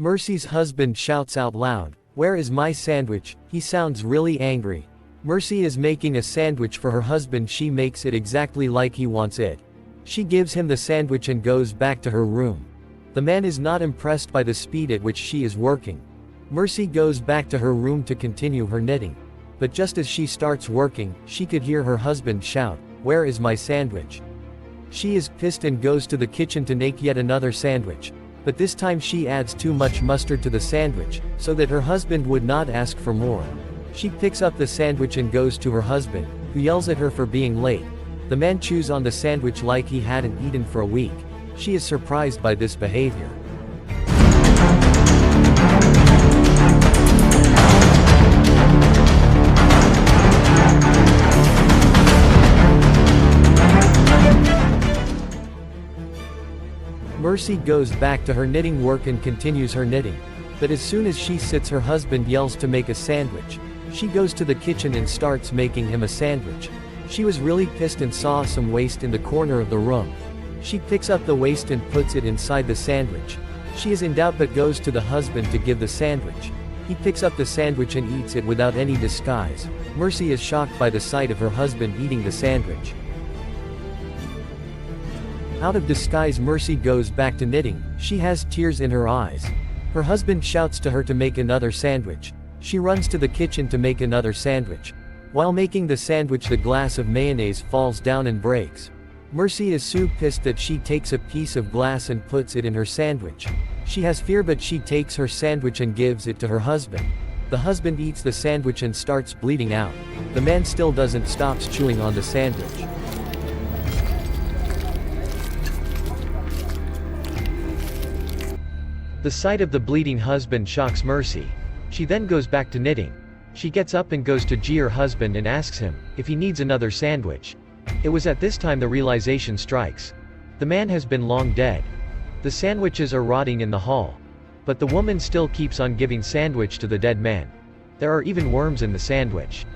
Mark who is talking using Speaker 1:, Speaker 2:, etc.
Speaker 1: Mercy's husband shouts out loud, "Where is my sandwich?" He sounds really angry. Mercy is making a sandwich for her husband. She makes it exactly like he wants it. She gives him the sandwich and goes back to her room. The man is not impressed by the speed at which she is working. Mercy goes back to her room to continue her knitting. But just as she starts working, she could hear her husband shout, "Where is my sandwich?" She is pissed and goes to the kitchen to make yet another sandwich. But this time she adds too much mustard to the sandwich, so that her husband would not ask for more. She picks up the sandwich and goes to her husband, who yells at her for being late. The man chews on the sandwich like he hadn't eaten for a week. She is surprised by this behavior. Mercy goes back to her knitting work and continues her knitting. But as soon as she sits, her husband yells to make a sandwich. She goes to the kitchen and starts making him a sandwich. She was really pissed and saw some waste in the corner of the room. She picks up the waste and puts it inside the sandwich. She is in doubt but goes to the husband to give the sandwich. He picks up the sandwich and eats it without any disguise. Mercy is shocked by the sight of her husband eating the sandwich. Out of disguise, Mercy goes back to knitting. She has tears in her eyes. Her husband shouts to her to make another sandwich. She runs to the kitchen to make another sandwich. While making the sandwich, the glass of mayonnaise falls down and breaks. Mercy is so pissed that she takes a piece of glass and puts it in her sandwich. She has fear, but she takes her sandwich and gives it to her husband. The husband eats the sandwich and starts bleeding out. The man still doesn't stop chewing on the sandwich. The sight of the bleeding husband shocks Mercy. She then goes back to knitting. She gets up and goes to her husband and asks him if he needs another sandwich. It was at this time the realization strikes. The man has been long dead. The sandwiches are rotting in the hall. But the woman still keeps on giving sandwich to the dead man. There are even worms in the sandwich.